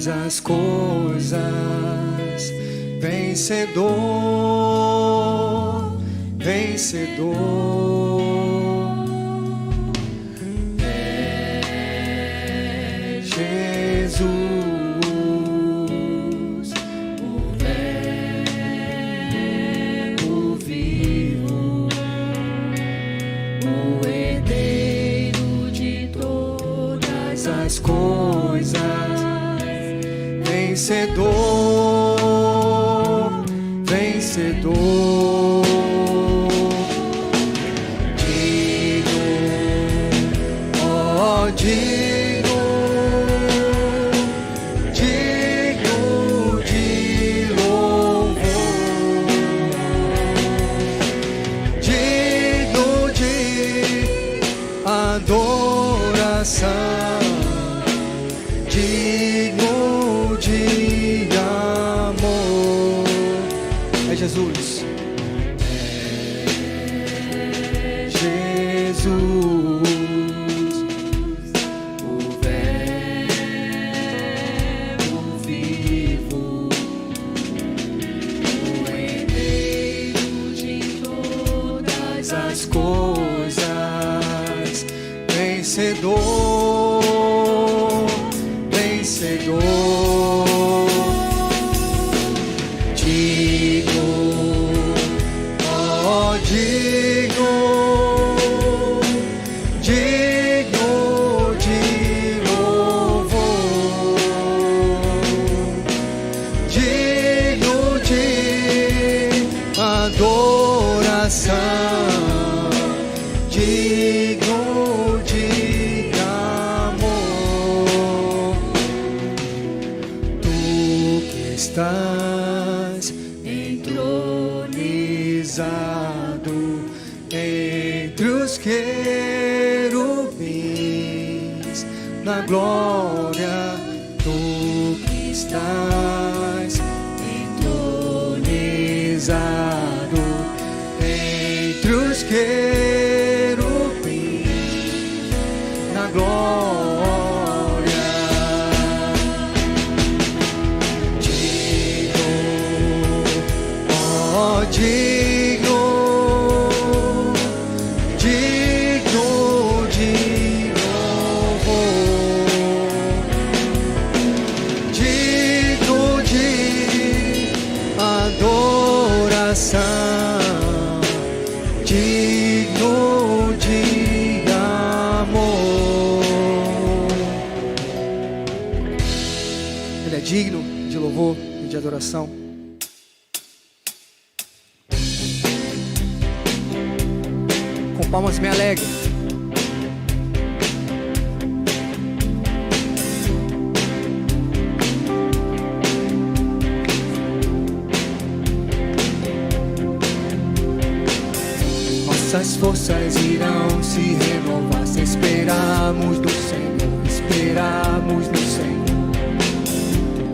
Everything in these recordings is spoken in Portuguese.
as coisas, vencedor, vencedor. É Jesus, o Verbo vivo, o herdeiro de todas as coisas, vencedor, vencedor. Digno, ó digno, digno de louvor, digno de adoração, digno de amor. É Jesus, é Jesus, o Verbo vivo, o herdeiro de todas as coisas, vencedor, vencedor. Digno, ó digno, digno de louvor, digno de adoração, digno de amor. Tu que estás entronizado entre os querubins, na glória, tu que estás entronizado entre os querubins, na glória. Digno, ó digno, digno de louvor, digno de adoração, digno de amor. Ele é digno de louvor e de adoração. Com palmas bem alegres. Nossas forças irão se renovar se esperarmos no Senhor, esperarmos no Senhor.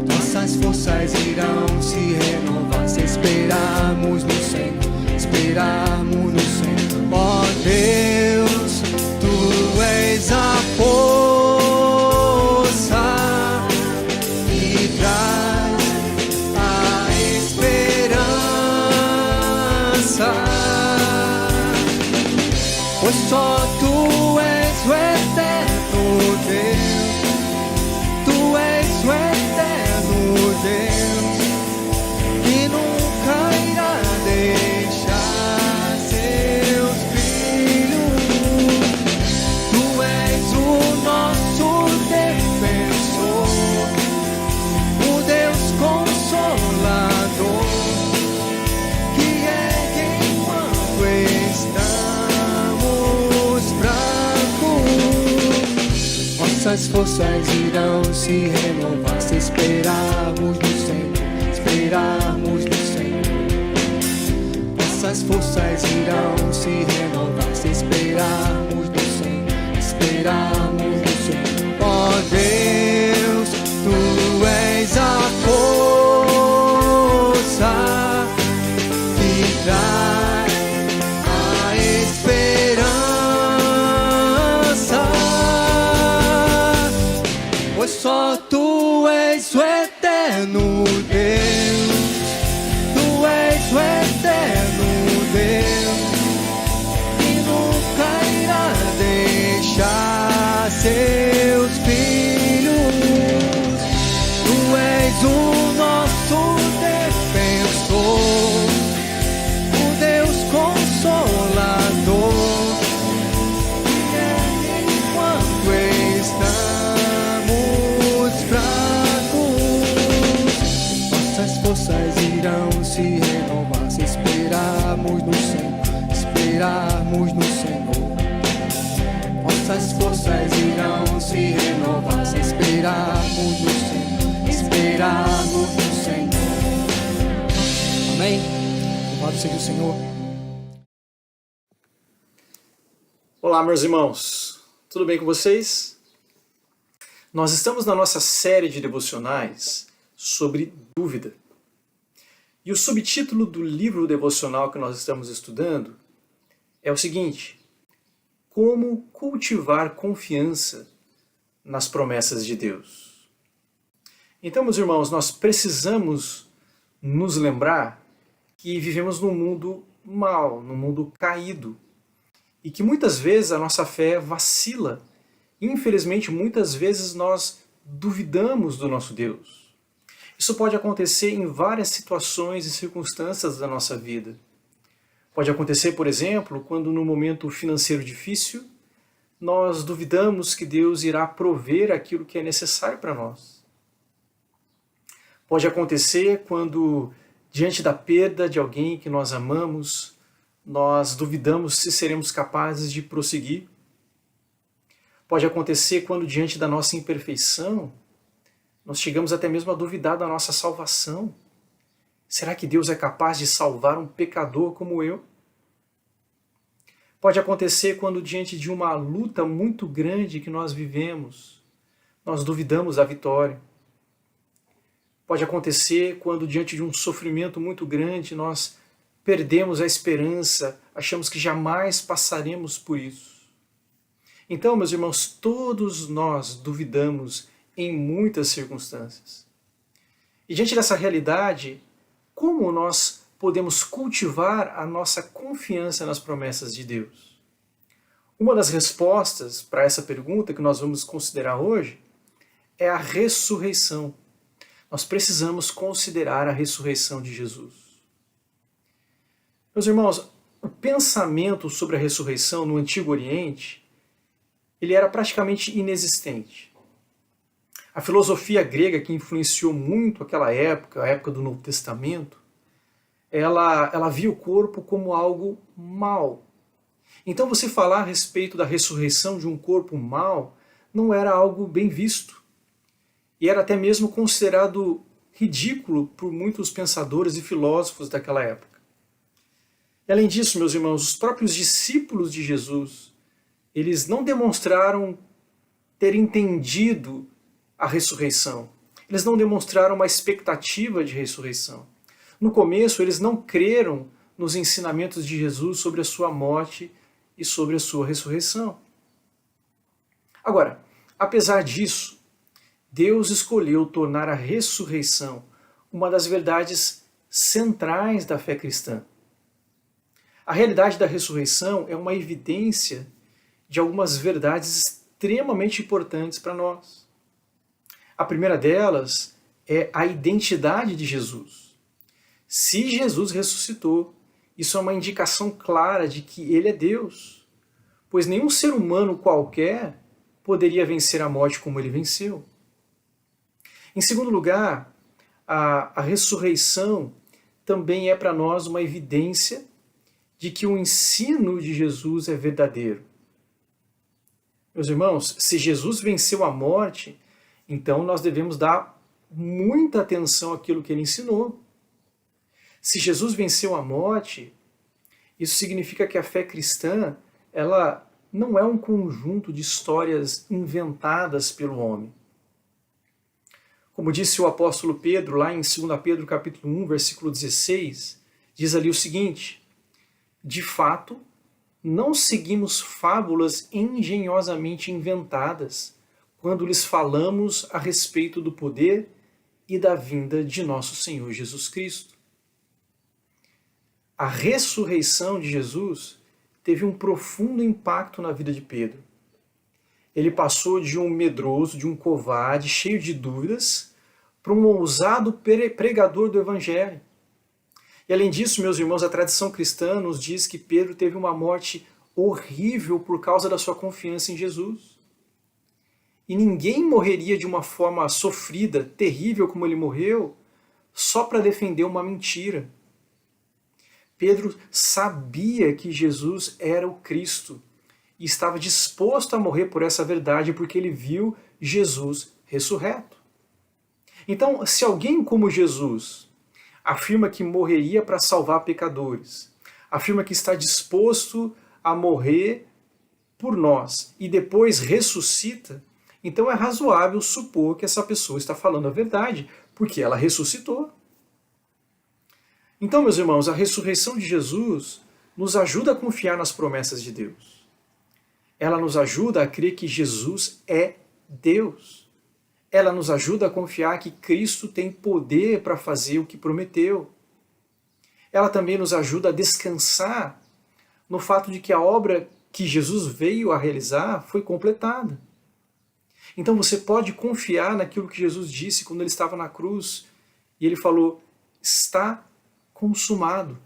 Nossas forças irão se renovar se esperarmos no Senhor, esperarmos no Senhor. Ó Deus, Tu és a força que traz a esperança, pois só Tu és o eterno Deus, Tu és o eterno Deus, que nunca irá deixar seus filhos. Tu és o nosso defensor, o Deus consolador, que ergue enquanto estamos fracos. Nossas forças irão se renovar se esperarmos no Senhor, esperarmos no Senhor. Nossas forças irão se renovar se esperarmos no Senhor, esperarmos no Senhor. Ó Deus, Tu és a força que traz a esperança, pois só Tu és o se renovasse. Esperarmos no Senhor, esperarmos no Senhor. Amém? Louvado seja o Senhor. Olá, meus irmãos, tudo bem com vocês? Nós estamos na nossa série de devocionais sobre dúvida. E o subtítulo do livro devocional que nós estamos estudando é o seguinte: Como cultivar confiança nas promessas de Deus. Então, meus irmãos, nós precisamos nos lembrar que vivemos num mundo mau, num mundo caído, e que muitas vezes a nossa fé vacila. Infelizmente, muitas vezes nós duvidamos do nosso Deus. Isso pode acontecer em várias situações e circunstâncias da nossa vida. Pode acontecer, por exemplo, quando num momento financeiro difícil, nós duvidamos que Deus irá prover aquilo que é necessário para nós. Pode acontecer quando, diante da perda de alguém que nós amamos, nós duvidamos se seremos capazes de prosseguir. Pode acontecer quando, diante da nossa imperfeição, nós chegamos até mesmo a duvidar da nossa salvação. Será que Deus é capaz de salvar um pecador como eu? Pode acontecer quando, diante de uma luta muito grande que nós vivemos, nós duvidamos da vitória. Pode acontecer quando, diante de um sofrimento muito grande, nós perdemos a esperança, achamos que jamais passaremos por isso. Então, meus irmãos, todos nós duvidamos em muitas circunstâncias. E diante dessa realidade, como nós podemos cultivar a nossa confiança nas promessas de Deus? Uma das respostas para essa pergunta que nós vamos considerar hoje é a ressurreição. Nós precisamos considerar a ressurreição de Jesus. Meus irmãos, o pensamento sobre a ressurreição no Antigo Oriente, ele era praticamente inexistente. A filosofia grega que influenciou muito aquela época, a época do Novo Testamento, ela via o corpo como algo mau. Então você falar a respeito da ressurreição de um corpo mau não era algo bem visto. E era até mesmo considerado ridículo por muitos pensadores e filósofos daquela época. E além disso, meus irmãos, os próprios discípulos de Jesus, eles não demonstraram ter entendido a ressurreição. Eles não demonstraram uma expectativa de ressurreição. No começo, eles não creram nos ensinamentos de Jesus sobre a sua morte e sobre a sua ressurreição. Agora, apesar disso, Deus escolheu tornar a ressurreição uma das verdades centrais da fé cristã. A realidade da ressurreição é uma evidência de algumas verdades extremamente importantes para nós. A primeira delas é a identidade de Jesus. Se Jesus ressuscitou, isso é uma indicação clara de que ele é Deus, pois nenhum ser humano qualquer poderia vencer a morte como ele venceu. Em segundo lugar, a ressurreição também é para nós uma evidência de que o ensino de Jesus é verdadeiro. Meus irmãos, se Jesus venceu a morte, então nós devemos dar muita atenção àquilo que ele ensinou. Se Jesus venceu a morte, isso significa que a fé cristã, ela não é um conjunto de histórias inventadas pelo homem. Como disse o apóstolo Pedro, lá em 2 Pedro capítulo 1, versículo 16, diz ali o seguinte: de fato, não seguimos fábulas engenhosamente inventadas quando lhes falamos a respeito do poder e da vinda de nosso Senhor Jesus Cristo. A ressurreição de Jesus teve um profundo impacto na vida de Pedro. Ele passou de um medroso, de um covarde, cheio de dúvidas, para um ousado pregador do Evangelho. E além disso, meus irmãos, a tradição cristã nos diz que Pedro teve uma morte horrível por causa da sua confiança em Jesus. E ninguém morreria de uma forma sofrida, terrível como ele morreu, só para defender uma mentira. Pedro sabia que Jesus era o Cristo e estava disposto a morrer por essa verdade porque ele viu Jesus ressurreto. Então, se alguém como Jesus afirma que morreria para salvar pecadores, afirma que está disposto a morrer por nós e depois ressuscita, então é razoável supor que essa pessoa está falando a verdade, porque ela ressuscitou. Então, meus irmãos, a ressurreição de Jesus nos ajuda a confiar nas promessas de Deus. Ela nos ajuda a crer que Jesus é Deus. Ela nos ajuda a confiar que Cristo tem poder para fazer o que prometeu. Ela também nos ajuda a descansar no fato de que a obra que Jesus veio a realizar foi completada. Então você pode confiar naquilo que Jesus disse quando ele estava na cruz e ele falou: está consumado.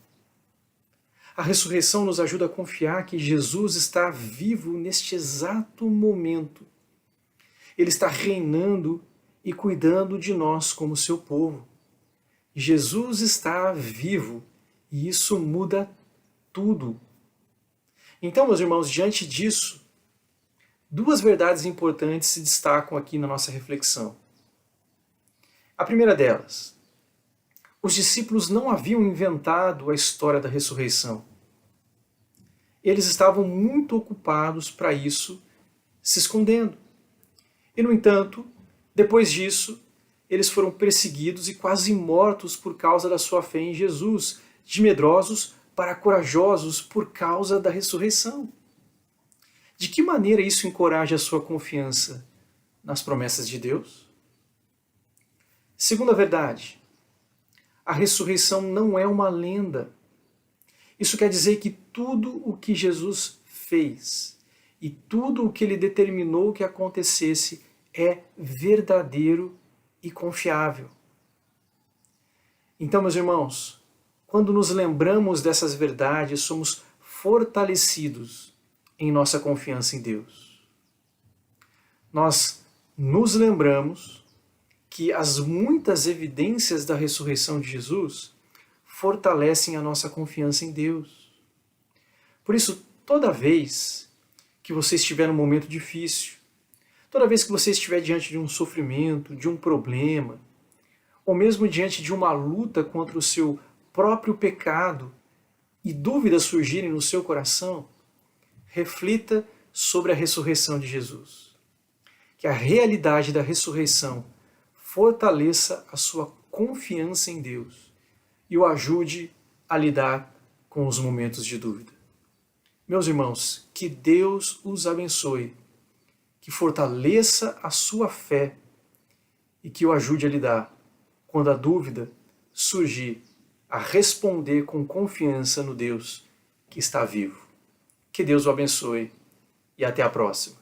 A ressurreição nos ajuda a confiar que Jesus está vivo neste exato momento. Ele está reinando e cuidando de nós como seu povo. Jesus está vivo e isso muda tudo. Então, meus irmãos, diante disso, duas verdades importantes se destacam aqui na nossa reflexão. A primeira delas: os discípulos não haviam inventado a história da ressurreição. Eles estavam muito ocupados para isso, se escondendo. E, no entanto, depois disso, eles foram perseguidos e quase mortos por causa da sua fé em Jesus, de medrosos para corajosos por causa da ressurreição. De que maneira isso encoraja a sua confiança nas promessas de Deus? Segunda verdade: a ressurreição não é uma lenda. Isso quer dizer que tudo o que Jesus fez e tudo o que ele determinou que acontecesse é verdadeiro e confiável. Então, meus irmãos, quando nos lembramos dessas verdades, somos fortalecidos em nossa confiança em Deus. Nós nos lembramos que as muitas evidências da ressurreição de Jesus fortalecem a nossa confiança em Deus. Por isso, toda vez que você estiver num momento difícil, toda vez que você estiver diante de um sofrimento, de um problema, ou mesmo diante de uma luta contra o seu próprio pecado e dúvidas surgirem no seu coração, reflita sobre a ressurreição de Jesus. Que a realidade da ressurreição fortaleça a sua confiança em Deus e o ajude a lidar com os momentos de dúvida. Meus irmãos, que Deus os abençoe, que fortaleça a sua fé e que o ajude a lidar quando a dúvida surgir, a responder com confiança no Deus que está vivo. Que Deus o abençoe e até a próxima.